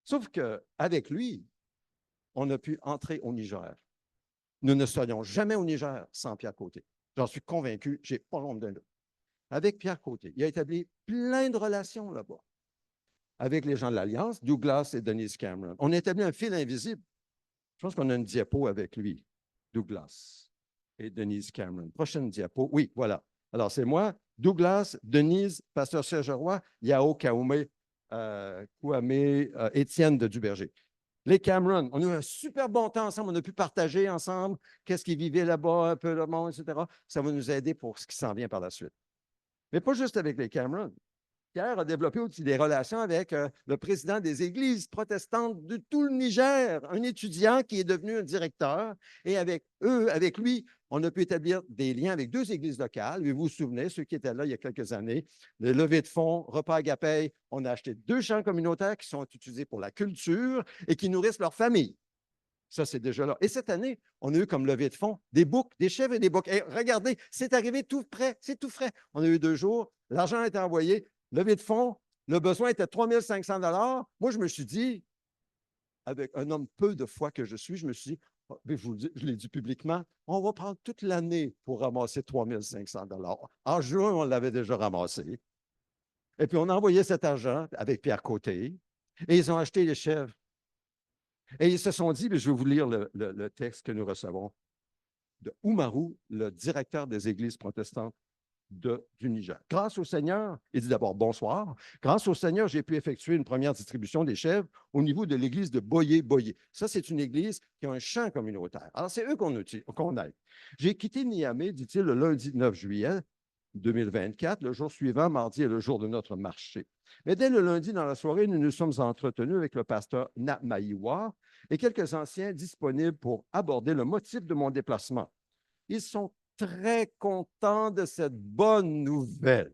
Sauf qu'avec lui, on a pu entrer au Niger. Nous ne serions jamais au Niger sans Pierre Côté. J'en suis convaincu, je n'ai pas l'ombre d'un doute. Avec Pierre Côté, il a établi plein de relations là-bas avec les gens de l'Alliance, Douglas et Denise Cameron. On a établi un fil invisible. Je pense qu'on a une diapo avec lui, Douglas et Denise Cameron. Prochaine diapo. Oui, voilà. Alors, c'est moi, Douglas, Denise, Pasteur Serge Roy, Yao Kaoumé, Kouame, Étienne de Duberger. Les Cameron, on a eu un super bon temps ensemble, on a pu partager ensemble qu'est-ce qu'ils vivaient là-bas, un peu le monde, etc. Ça va nous aider pour ce qui s'en vient par la suite. Mais pas juste avec les Cameron. Pierre a développé aussi des relations avec le président des églises protestantes de tout le Niger, un étudiant qui est devenu un directeur. Et avec eux, avec lui, on a pu établir des liens avec 2 églises locales. Vous vous souvenez, ceux qui étaient là il y a quelques années, le levée de fonds, repas agapé, on a acheté 2 champs communautaires qui sont utilisés pour la culture et qui nourrissent leur famille. Ça, c'est déjà là. Et cette année, on a eu comme levée de fonds des boucs, des chèvres et des boucs. Et regardez, c'est arrivé tout près, c'est tout frais. On a eu 2 jours, l'argent a été envoyé, levée de fonds, le besoin était 3 500 $. Moi, je me suis dit, avec un homme peu de foi que je suis, je me suis dit, je l'ai dit publiquement, on va prendre toute l'année pour ramasser 3 500 $. En juin, on l'avait déjà ramassé. Et puis, on a envoyé cet argent avec Pierre Côté et ils ont acheté les chèvres. Et ils se sont dit, je vais vous lire le texte que nous recevons de Oumarou, le directeur des églises protestantes du Niger. Grâce au Seigneur, il dit d'abord bonsoir. Grâce au Seigneur, j'ai pu effectuer une première distribution des chèvres au niveau de l'église de Boyé-Boyé. Ça, c'est une église qui a un champ communautaire. Alors, c'est eux qu'on aide. J'ai quitté Niamey, dit-il, le lundi 9 juillet 2024. Le jour suivant, mardi, est le jour de notre marché. Mais dès le lundi, dans la soirée, nous nous sommes entretenus avec le pasteur Namaïwa et quelques anciens disponibles pour aborder le motif de mon déplacement. Ils sont très contents de cette bonne nouvelle.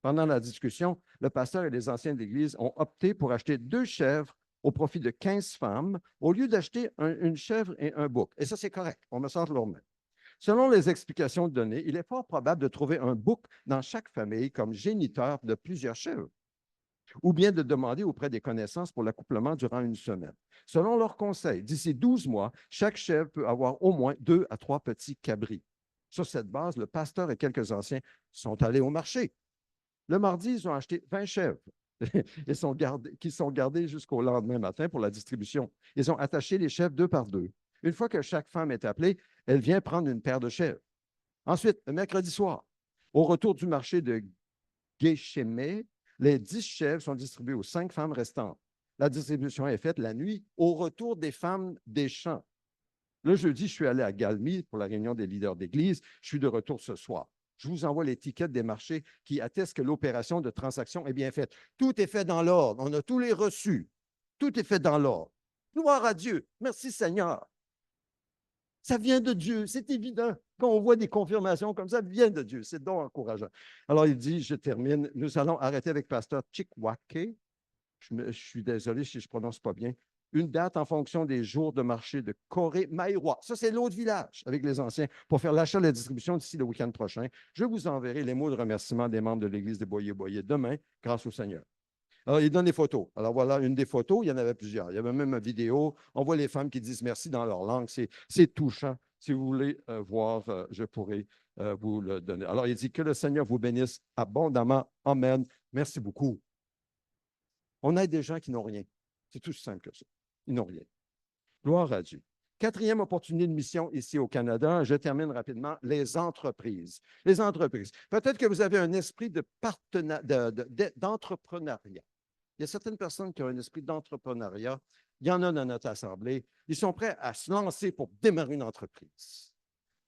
Pendant la discussion, le pasteur et les anciens de l'Église ont opté pour acheter 2 chèvres au profit de 15 femmes au lieu d'acheter une chèvre et un bouc. Et ça, c'est correct. On me sent leur main. Selon les explications données, il est fort probable de trouver un bouc dans chaque famille comme géniteur de plusieurs chèvres, ou bien de demander auprès des connaissances pour l'accouplement durant une semaine. Selon leurs conseils, d'ici 12 mois, chaque chèvre peut avoir au moins 2 à 3 petits cabris. Sur cette base, le pasteur et quelques anciens sont allés au marché. Le mardi, ils ont acheté 20 chèvres qui sont gardées jusqu'au lendemain matin pour la distribution. Ils ont attaché les chèvres 2 par 2. Une fois que chaque femme est appelée, elle vient prendre une paire de chèvres. Ensuite, le mercredi soir, au retour du marché de Guéchémé, les 10 chèvres sont distribués aux 5 femmes restantes. La distribution est faite la nuit au retour des femmes des champs. Le jeudi, je suis allé à Galmi pour la réunion des leaders d'église. Je suis de retour ce soir. Je vous envoie l'étiquette des marchés qui atteste que l'opération de transaction est bien faite. Tout est fait dans l'ordre. On a tous les reçus. Tout est fait dans l'ordre. Gloire à Dieu. Merci Seigneur. Ça vient de Dieu, c'est évident. Quand on voit des confirmations comme ça, vient de Dieu. C'est donc encourageant. Alors, il dit, je termine, nous allons arrêter avec Pasteur Chikwake. Je suis désolé si je ne prononce pas bien. Une date en fonction des jours de marché de Corée-Maïrois. Ça, c'est l'autre village avec les anciens pour faire l'achat et la distribution d'ici le week-end prochain. Je vous enverrai les mots de remerciement des membres de l'Église de Boyé-Boyé demain, grâce au Seigneur. Alors, il donne des photos. Alors, voilà une des photos. Il y en avait plusieurs. Il y avait même une vidéo. On voit les femmes qui disent merci dans leur langue. C'est touchant. Si vous voulez voir, je pourrais vous le donner. Alors, il dit que le Seigneur vous bénisse abondamment. Amen. Merci beaucoup. On aide des gens qui n'ont rien. C'est tout simple que ça. Ils n'ont rien. Gloire à Dieu. 4e opportunité de mission ici au Canada, je termine rapidement, les entreprises. Les entreprises. Peut-être que vous avez un esprit d'entrepreneuriat. Il y a certaines personnes qui ont un esprit d'entrepreneuriat. Il y en a dans notre assemblée. Ils sont prêts à se lancer pour démarrer une entreprise.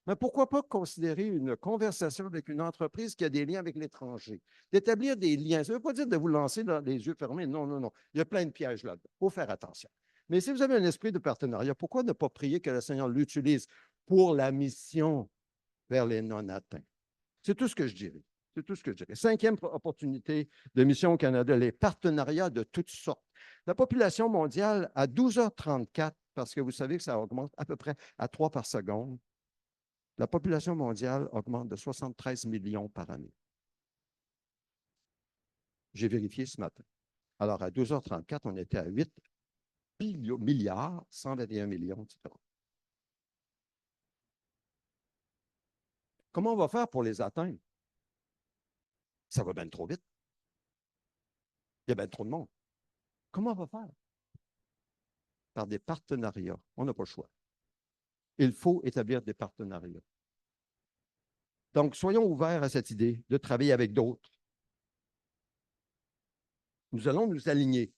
Mais pourquoi pas considérer une conversation avec une entreprise qui a des liens avec l'étranger? D'établir des liens. Ça ne veut pas dire de vous lancer dans les yeux fermés. Non, non, non. Il y a plein de pièges là-dedans. Il faut faire attention. Mais si vous avez un esprit de partenariat, pourquoi ne pas prier que le Seigneur l'utilise pour la mission vers les non-atteints? C'est tout ce que je dirais. C'est tout ce que je dirais. 5e opportunité de mission au Canada, les partenariats de toutes sortes. La population mondiale, à 12h34, parce que vous savez que ça augmente à peu près à 3 par seconde, la population mondiale augmente de 73 millions par année. J'ai vérifié ce matin. Alors, à 12h34, on était à 8 milliards, 121 millions, etc. Comment on va faire pour les atteindre? Ça va bien trop vite. Il y a bien trop de monde. Comment on va faire? Par des partenariats. On n'a pas le choix. Il faut établir des partenariats. Donc, soyons ouverts à cette idée de travailler avec d'autres. Nous allons nous aligner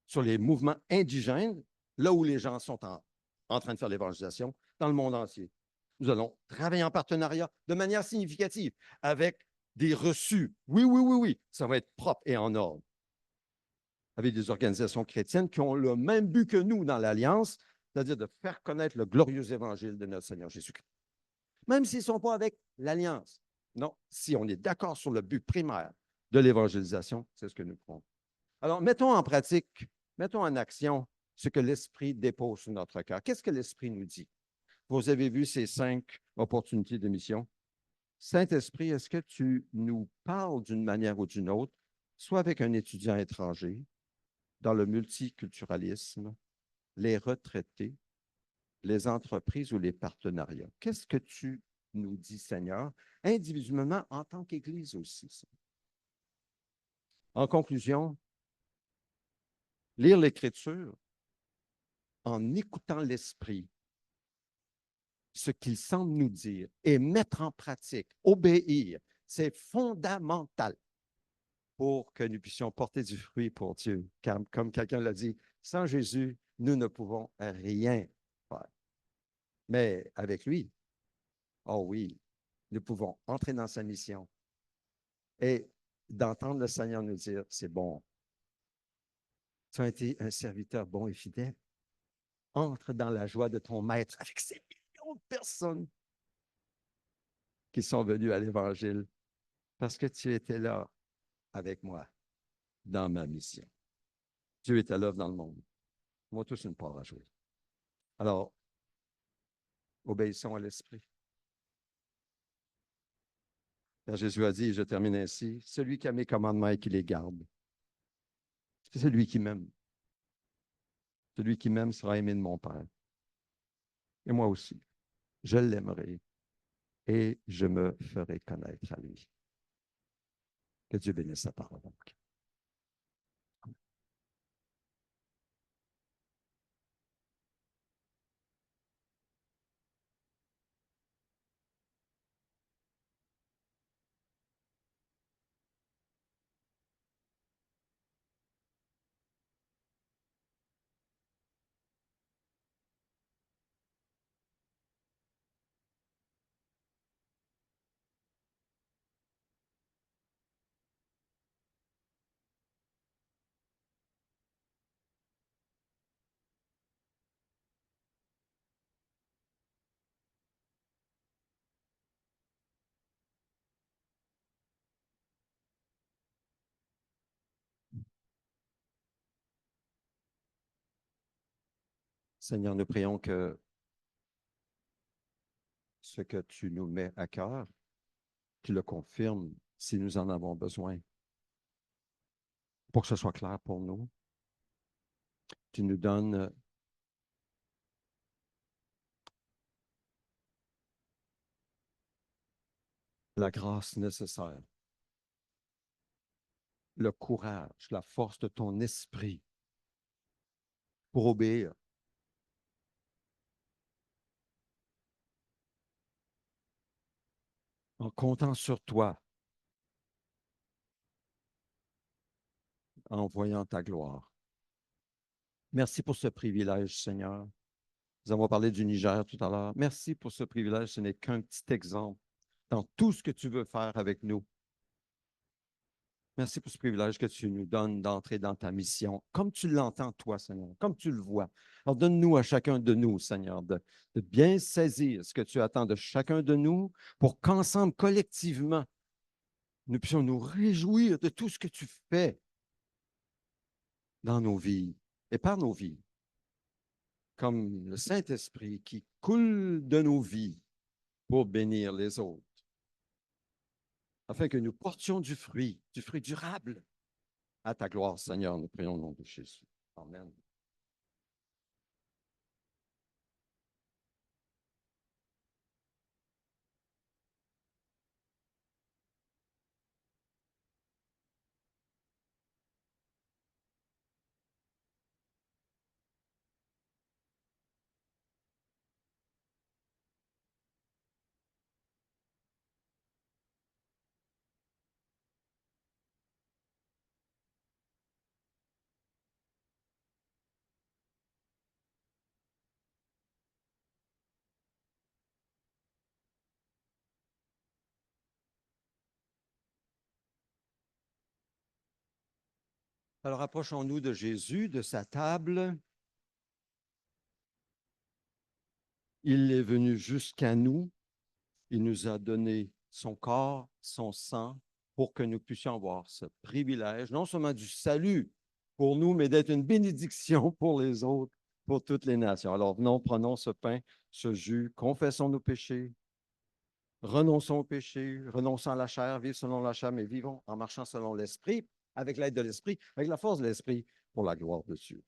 sur les mouvements indigènes, là où les gens sont en train de faire l'évangélisation, dans le monde entier. Nous allons travailler en partenariat de manière significative avec des reçus. Oui, oui, oui, oui, ça va être propre et en ordre. Avec des organisations chrétiennes qui ont le même but que nous dans l'Alliance, c'est-à-dire de faire connaître le glorieux évangile de notre Seigneur Jésus-Christ. Même s'ils ne sont pas avec l'Alliance. Non, si on est d'accord sur le but primaire de l'évangélisation, c'est ce que nous ferons. Alors, mettons en pratique, mettons en action ce que l'Esprit dépose sur notre cœur. Qu'est-ce que l'Esprit nous dit? Vous avez vu ces 5 opportunités de mission. Saint-Esprit, est-ce que tu nous parles d'une manière ou d'une autre, soit avec un étudiant étranger, dans le multiculturalisme, les retraités, les entreprises ou les partenariats? Qu'est-ce que tu nous dis, Seigneur, individuellement en tant qu'Église aussi? En conclusion, lire l'Écriture en écoutant l'Esprit, ce qu'il semble nous dire, et mettre en pratique, obéir, c'est fondamental pour que nous puissions porter du fruit pour Dieu. Car, comme quelqu'un l'a dit, sans Jésus, nous ne pouvons rien faire. Mais avec lui, oh oui, nous pouvons entrer dans sa mission et d'entendre le Seigneur nous dire, c'est bon, tu as été un serviteur bon et fidèle. Entre dans la joie de ton maître avec ces millions de personnes qui sont venues à l'Évangile parce que tu étais là avec moi dans ma mission. Dieu est à l'œuvre dans le monde. On a tous une part à jouer. Alors, obéissons à l'Esprit. Car Jésus a dit, et je termine ainsi, celui qui a mes commandements et qui les garde, c'est celui qui m'aime. Celui qui m'aime sera aimé de mon Père. Et moi aussi, je l'aimerai et je me ferai connaître à lui. Que Dieu bénisse sa parole. Seigneur, nous prions que ce que tu nous mets à cœur, tu le confirmes si nous en avons besoin. Pour que ce soit clair pour nous, tu nous donnes la grâce nécessaire, le courage, la force de ton esprit pour obéir, en comptant sur toi, en voyant ta gloire. Merci pour ce privilège, Seigneur. Nous avons parlé du Niger tout à l'heure. Merci pour ce privilège. Ce n'est qu'un petit exemple dans tout ce que tu veux faire avec nous. Merci pour ce privilège que tu nous donnes d'entrer dans ta mission, comme tu l'entends, toi, Seigneur, comme tu le vois. Alors, donne-nous à chacun de nous, Seigneur, de bien saisir ce que tu attends de chacun de nous pour qu'ensemble, collectivement, nous puissions nous réjouir de tout ce que tu fais dans nos vies et par nos vies, comme le Saint-Esprit qui coule de nos vies pour bénir les autres, afin que nous portions du fruit durable à ta gloire, Seigneur. Nous prions au nom de Jésus. Amen. Alors approchons-nous de Jésus, de sa table. Il est venu jusqu'à nous. Il nous a donné son corps, son sang, pour que nous puissions avoir ce privilège, non seulement du salut pour nous, mais d'être une bénédiction pour les autres, pour toutes les nations. Alors venons, prenons ce pain, ce jus, confessons nos péchés, renonçons au péché, renonçons à la chair, vivons selon la chair, mais vivons en marchant selon l'Esprit, avec l'aide de l'Esprit, avec la force de l'Esprit, pour la gloire de Dieu.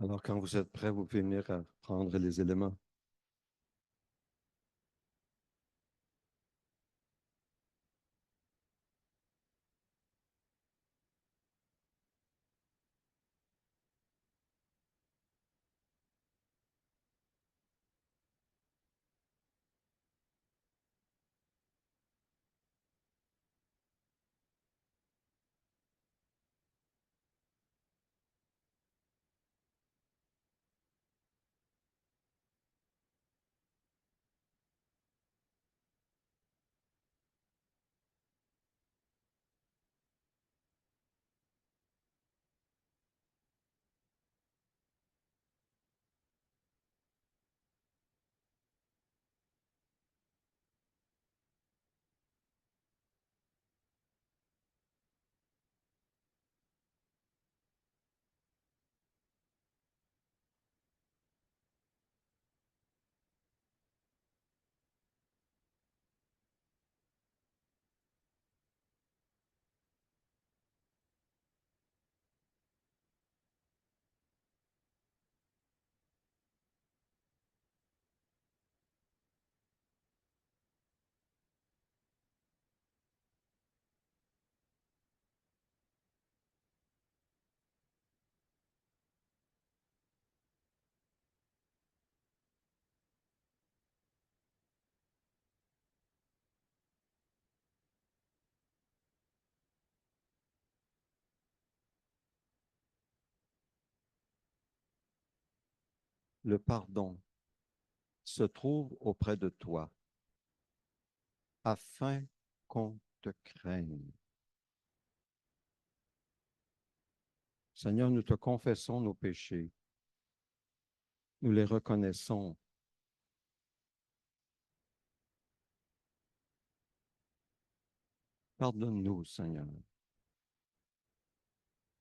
Alors, quand vous êtes prêts, vous pouvez venir à prendre les éléments. Le pardon se trouve auprès de toi afin qu'on te craigne. Seigneur, nous te confessons nos péchés. Nous les reconnaissons. Pardonne-nous, Seigneur.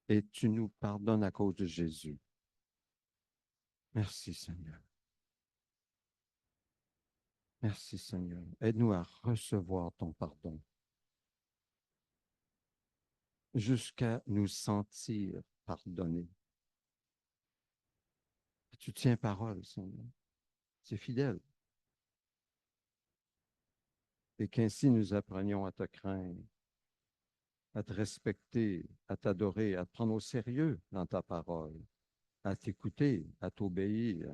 Et tu nous pardonnes à cause de Jésus. Merci, Seigneur. Merci, Seigneur. Aide-nous à recevoir ton pardon jusqu'à nous sentir pardonnés. Tu tiens parole, Seigneur. C'est fidèle. Et qu'ainsi nous apprenions à te craindre, à te respecter, à t'adorer, à te prendre au sérieux dans ta parole, à t'écouter, à t'obéir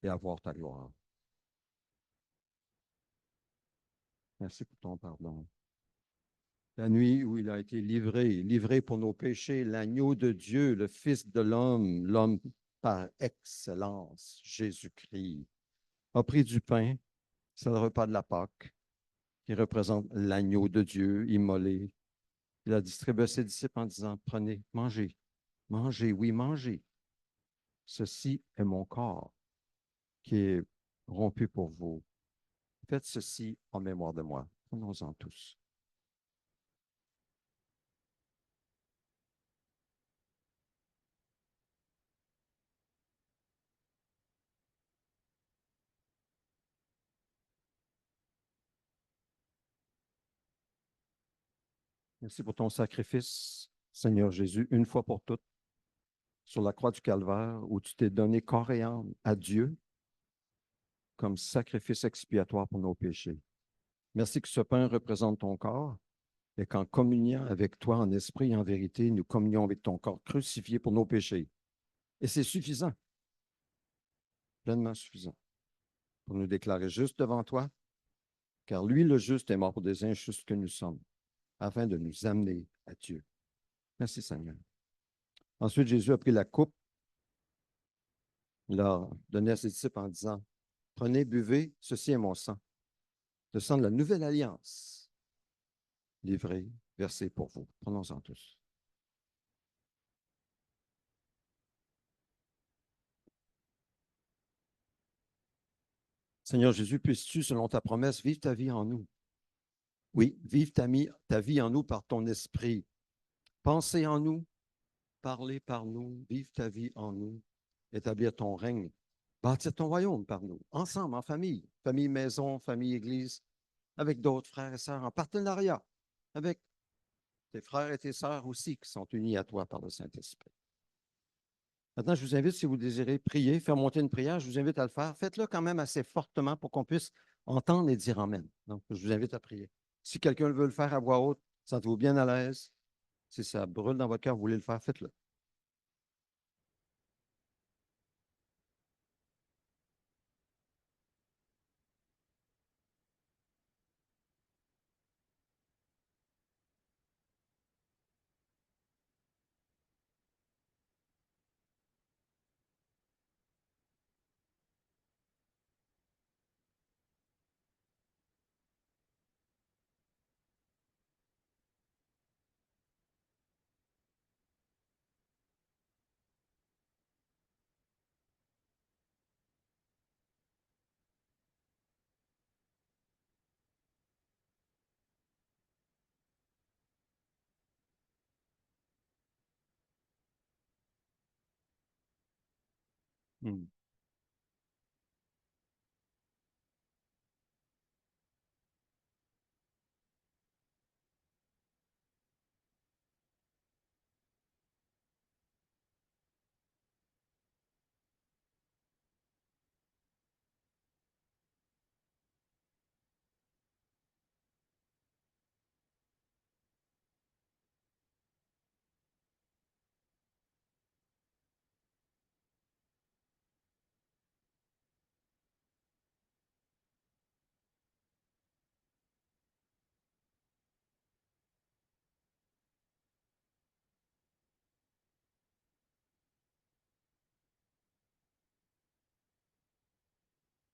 et à voir ta gloire. Merci pour ton pardon. La nuit où il a été livré pour nos péchés, l'agneau de Dieu, le Fils de l'homme, l'homme par excellence, Jésus-Christ, a pris du pain, c'est le repas de la Pâque, qui représente l'agneau de Dieu immolé. Il a distribué à ses disciples en disant, prenez, mangez, mangez, oui, mangez. Ceci est mon corps qui est rompu pour vous. Faites ceci en mémoire de moi. Prenons-en tous. Merci pour ton sacrifice, Seigneur Jésus, une fois pour toutes, sur la croix du Calvaire, où tu t'es donné corps et âme à Dieu comme sacrifice expiatoire pour nos péchés. Merci que ce pain représente ton corps et qu'en communiant avec toi en esprit et en vérité, nous communions avec ton corps crucifié pour nos péchés. Et c'est suffisant, pleinement suffisant, pour nous déclarer juste devant toi, car lui, le juste, est mort pour des injustes que nous sommes, afin de nous amener à Dieu. Merci Seigneur. Ensuite, Jésus a pris la coupe, il l'a donnée à ses disciples en disant, prenez, buvez, ceci est mon sang, le sang de la nouvelle alliance, livré, versé pour vous. Prenons-en tous. Seigneur Jésus, puisses-tu, selon ta promesse, vivre ta vie en nous? Oui, vive ta vie en nous par ton esprit. Pensez en nous, parlez par nous, vive ta vie en nous, établir ton règne, bâtir ton royaume par nous, ensemble, en famille, famille maison, famille église, avec d'autres frères et sœurs, en partenariat, avec tes frères et tes sœurs aussi qui sont unis à toi par le Saint-Esprit. Maintenant, je vous invite, si vous désirez prier, faire monter une prière, je vous invite à le faire. Faites-le quand même assez fortement pour qu'on puisse entendre et dire Amen. Donc, je vous invite à prier. Si quelqu'un veut le faire à voix haute, sentez-vous bien à l'aise. Si ça brûle dans votre cœur, vous voulez le faire, faites-le. Hmm.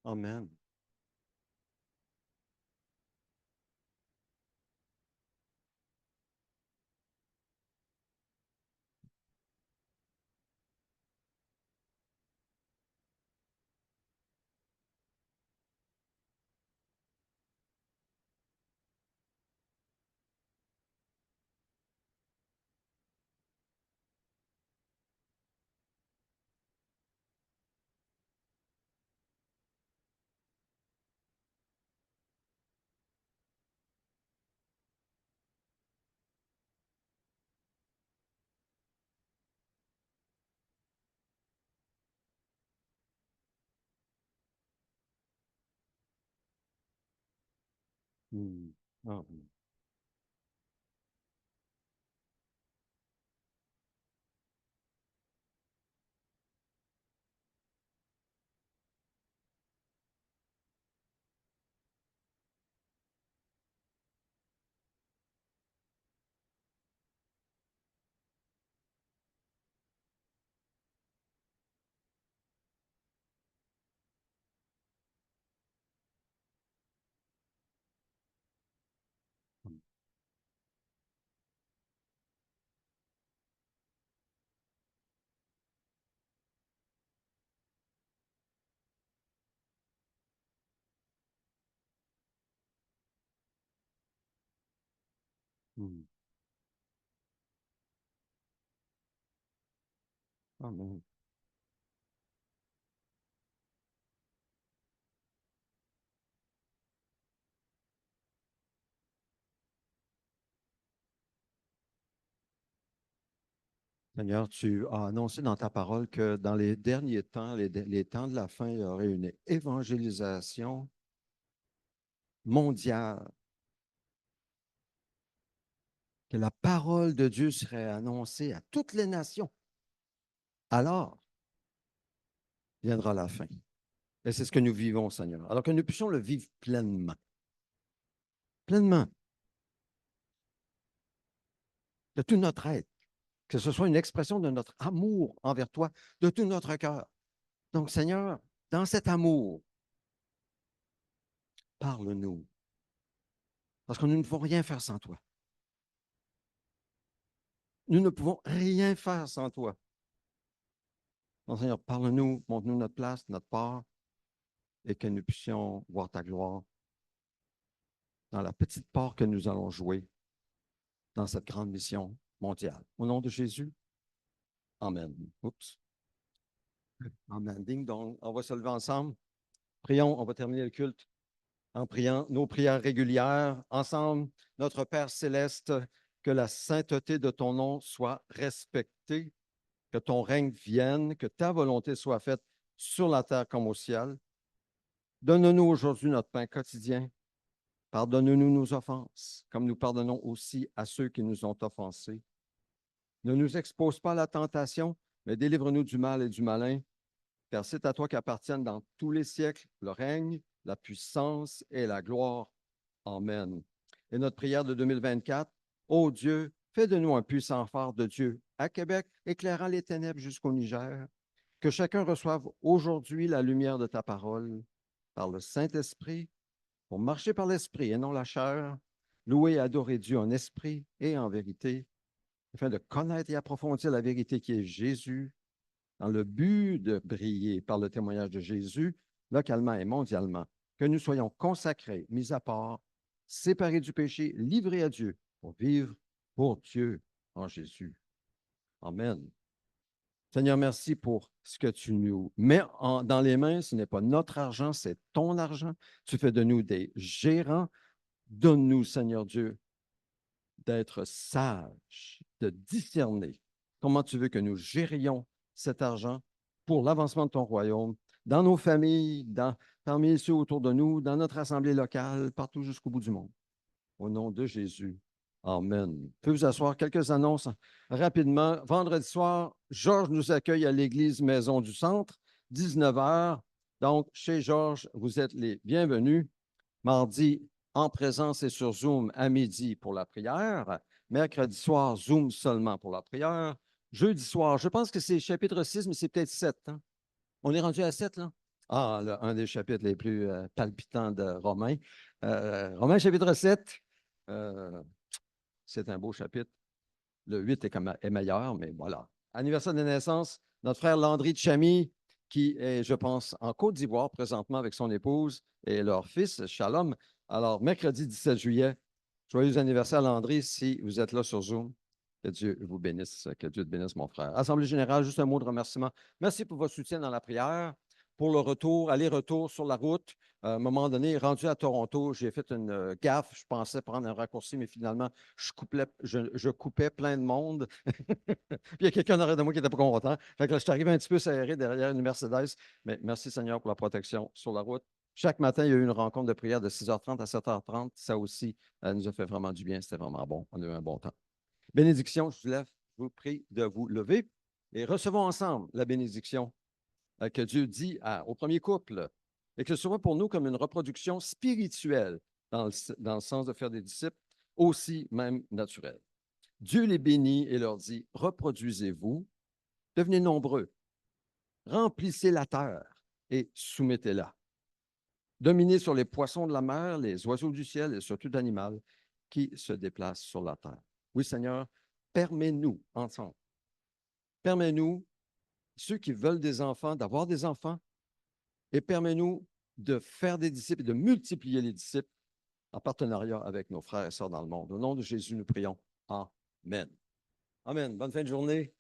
Amen. Hmm. Amen. Hmm. Amen. Seigneur, tu as annoncé dans ta parole que dans les derniers temps, les temps de la fin, il y aurait une évangélisation mondiale, que la parole de Dieu serait annoncée à toutes les nations. Alors viendra la fin. Et c'est ce que nous vivons, Seigneur. Alors que nous puissions le vivre pleinement. Pleinement, de tout notre être. Que ce soit une expression de notre amour envers toi, de tout notre cœur. Donc, Seigneur, dans cet amour, parle-nous. Parce que nous ne pouvons rien faire sans toi. Nous ne pouvons rien faire sans toi. Donc, Seigneur, parle-nous, montre-nous notre place, notre part, et que nous puissions voir ta gloire dans la petite part que nous allons jouer dans cette grande mission mondiale. Au nom de Jésus, Amen. Oups. Amen. Ding dong. On va se lever ensemble. Prions, on va terminer le culte en priant nos prières régulières. Ensemble, notre Père céleste, que la sainteté de ton nom soit respectée, que ton règne vienne, que ta volonté soit faite sur la terre comme au ciel. Donne-nous aujourd'hui notre pain quotidien. Pardonne-nous nos offenses, comme nous pardonnons aussi à ceux qui nous ont offensés. Ne nous expose pas à la tentation, mais délivre-nous du mal et du malin, car c'est à toi qu'appartiennent dans tous les siècles le règne, la puissance et la gloire. Amen. Et notre prière de 2024, ô Dieu, fais de nous un puissant phare de Dieu à Québec, éclairant les ténèbres jusqu'au Niger. Que chacun reçoive aujourd'hui la lumière de ta parole par le Saint-Esprit pour marcher par l'Esprit et non la chair, louer et adorer Dieu en esprit et en vérité, afin de connaître et approfondir la vérité qui est Jésus, dans le but de briller par le témoignage de Jésus, localement et mondialement, que nous soyons consacrés, mis à part, séparés du péché, livrés à Dieu, pour vivre pour Dieu en Jésus. Amen. Seigneur, merci pour ce que tu nous mets dans les mains. Ce n'est pas notre argent, c'est ton argent. Tu fais de nous des gérants. Donne-nous, Seigneur Dieu, d'être sages, de discerner comment tu veux que nous gérions cet argent pour l'avancement de ton royaume, dans nos familles, parmi ceux autour de nous, dans notre assemblée locale, partout jusqu'au bout du monde. Au nom de Jésus. Amen. Vous pouvez vous asseoir. Quelques annonces rapidement. Vendredi soir, Georges nous accueille à l'église Maison du Centre, 19 heures. Donc, chez Georges, vous êtes les bienvenus. Mardi, en présence et sur Zoom à midi pour la prière. Mercredi soir, Zoom seulement pour la prière. Jeudi soir, je pense que c'est chapitre 6, mais c'est peut-être 7. Hein? On est rendu à 7, là? Ah, un des chapitres les plus palpitants de Romains. Romains chapitre 7, euh, c'est un beau chapitre. Le 8 est meilleur, mais voilà. Anniversaire de naissance, notre frère Landry de Chamy, qui est, je pense, en Côte d'Ivoire présentement avec son épouse et leur fils, Shalom. Alors, mercredi 17 juillet, joyeux anniversaire Landry, si vous êtes là sur Zoom. Que Dieu vous bénisse, que Dieu te bénisse, mon frère. Assemblée générale, juste un mot de remerciement. Merci pour votre soutien dans la prière. Pour le retour, aller-retour sur la route, à un moment donné, rendu à Toronto, j'ai fait une gaffe. Je pensais prendre un raccourci, mais finalement, je coupais plein de monde. Puis il y a quelqu'un en arrière de moi qui n'était pas content. Fait que là, je suis arrivé un petit peu serré derrière une Mercedes. Mais merci Seigneur pour la protection sur la route. Chaque matin, il y a eu une rencontre de prière de 6h30 à 7h30. Ça aussi nous a fait vraiment du bien. C'était vraiment bon. On a eu un bon temps. Bénédiction, je vous prie de vous lever et recevons ensemble la bénédiction que Dieu dit au premier couple et que ce soit pour nous comme une reproduction spirituelle dans le sens de faire des disciples, aussi même naturelle. Dieu les bénit et leur dit, reproduisez-vous, devenez nombreux, remplissez la terre et soumettez-la. Dominez sur les poissons de la mer, les oiseaux du ciel et sur tout animal qui se déplace sur la terre. Oui, Seigneur, permets-nous ensemble. Permets-nous, ceux qui veulent des enfants, d'avoir des enfants et permets-nous de faire des disciples et de multiplier les disciples en partenariat avec nos frères et sœurs dans le monde. Au nom de Jésus, nous prions. Amen. Amen. Bonne fin de journée.